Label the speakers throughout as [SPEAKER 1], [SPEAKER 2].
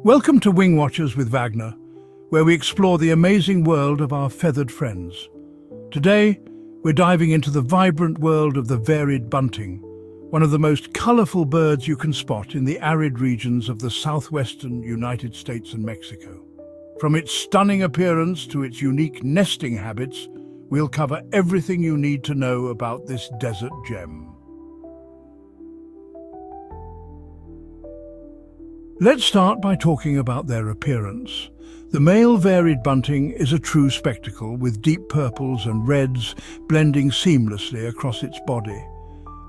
[SPEAKER 1] Welcome to Wing Watchers with Wagner, where we explore the amazing world of our feathered friends. Today, we're diving into the vibrant world of the varied bunting, one of the most colourful birds you can spot in the arid regions of the southwestern United States and Mexico. From its stunning appearance to its unique nesting habits, we'll cover everything you need to know about this desert gem. Let's start by talking about their appearance. The male varied bunting is a true spectacle, with deep purples and reds blending seamlessly across its body.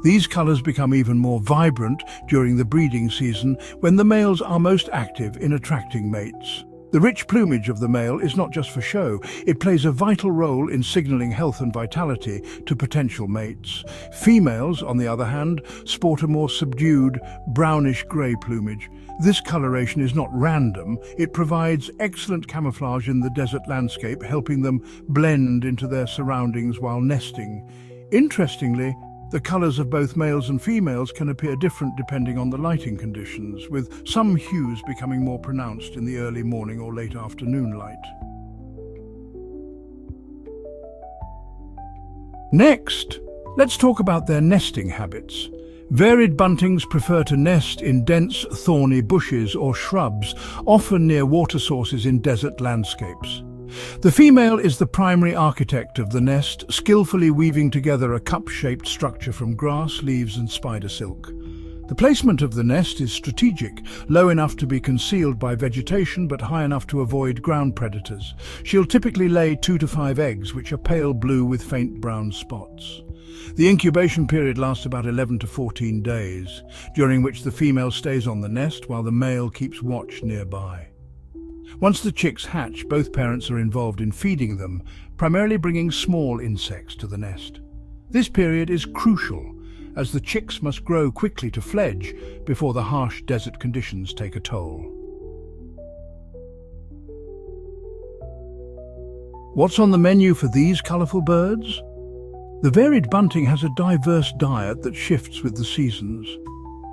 [SPEAKER 1] These colours become even more vibrant during the breeding season, when the males are most active in attracting mates. The rich plumage of the male is not just for show, it plays a vital role in signalling health and vitality to potential mates. Females, on the other hand, sport a more subdued, brownish-grey plumage. This coloration is not random, it provides excellent camouflage in the desert landscape, helping them blend into their surroundings while nesting. Interestingly, the colours of both males and females can appear different depending on the lighting conditions, with some hues becoming more pronounced in the early morning or late afternoon light. Next, let's talk about their nesting habits. Varied buntings prefer to nest in dense, thorny bushes or shrubs, often near water sources in desert landscapes. The female is the primary architect of the nest, skillfully weaving together a cup-shaped structure from grass, leaves and spider silk. The placement of the nest is strategic, low enough to be concealed by vegetation but high enough to avoid ground predators. She'll typically lay 2 to 5 eggs, which are pale blue with faint brown spots. The incubation period lasts about 11 to 14 days, during which the female stays on the nest while the male keeps watch nearby. Once the chicks hatch, both parents are involved in feeding them, primarily bringing small insects to the nest. This period is crucial, as the chicks must grow quickly to fledge before the harsh desert conditions take a toll. What's on the menu for these colourful birds? The varied bunting has a diverse diet that shifts with the seasons.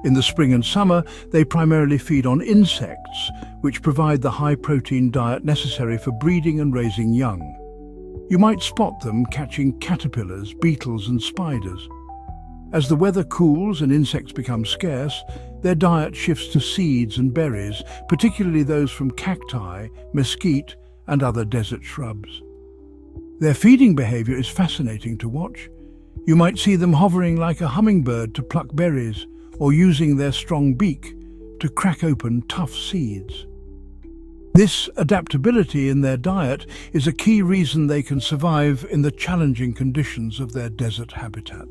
[SPEAKER 1] In the spring and summer, they primarily feed on insects, which provide the high-protein diet necessary for breeding and raising young. You might spot them catching caterpillars, beetles and spiders. As the weather cools and insects become scarce, their diet shifts to seeds and berries, particularly those from cacti, mesquite and other desert shrubs. Their feeding behavior is fascinating to watch. You might see them hovering like a hummingbird to pluck berries, or using their strong beak to crack open tough seeds. This adaptability in their diet is a key reason they can survive in the challenging conditions of their desert habitat.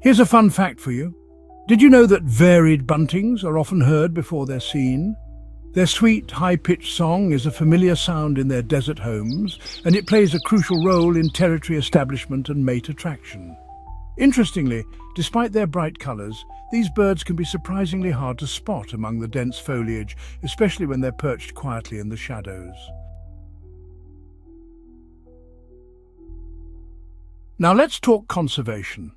[SPEAKER 1] Here's a fun fact for you. Did you know that varied buntings are often heard before they're seen? Their sweet, high-pitched song is a familiar sound in their desert homes, and it plays a crucial role in territory establishment and mate attraction. Interestingly, despite their bright colours, these birds can be surprisingly hard to spot among the dense foliage, especially when they're perched quietly in the shadows. Now let's talk conservation.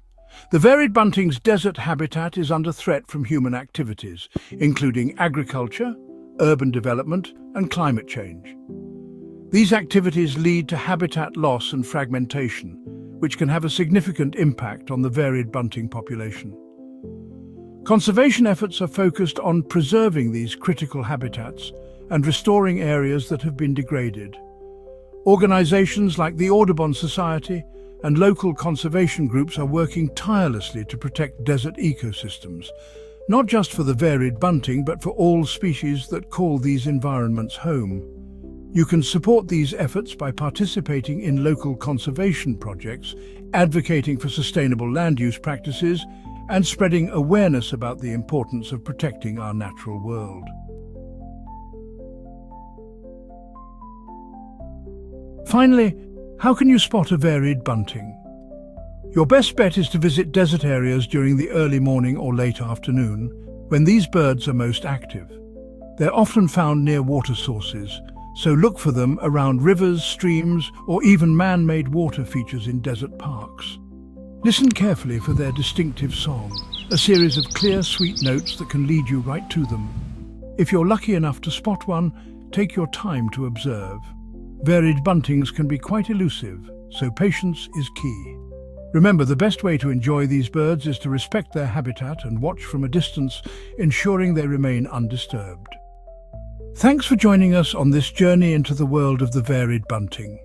[SPEAKER 1] The varied bunting's desert habitat is under threat from human activities, including agriculture, urban development and climate change. These activities lead to habitat loss and fragmentation, which can have a significant impact on the varied bunting population. Conservation efforts are focused on preserving these critical habitats and restoring areas that have been degraded. Organizations like the Audubon Society and local conservation groups are working tirelessly to protect desert ecosystems, not just for the varied bunting, but for all species that call these environments home. You can support these efforts by participating in local conservation projects, advocating for sustainable land use practices, and spreading awareness about the importance of protecting our natural world. Finally, how can you spot a varied bunting? Your best bet is to visit desert areas during the early morning or late afternoon, when these birds are most active. They're often found near water sources, so look for them around rivers, streams, or even man-made water features in desert parks. Listen carefully for their distinctive song. a series of clear, sweet notes that can lead you right to them. If you're lucky enough to spot one, take your time to observe. Varied buntings can be quite elusive, so patience is key. Remember, the best way to enjoy these birds is to respect their habitat and watch from a distance, ensuring they remain undisturbed. Thanks for joining us on this journey into the world of the varied bunting.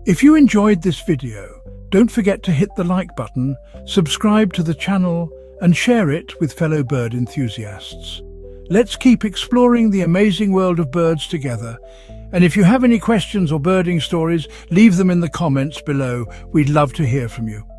[SPEAKER 1] If you enjoyed this video, don't forget to hit the like button, subscribe to the channel, and share it with fellow bird enthusiasts. Let's keep exploring the amazing world of birds together. And if you have any questions or birding stories, leave them in the comments below. We'd love to hear from you.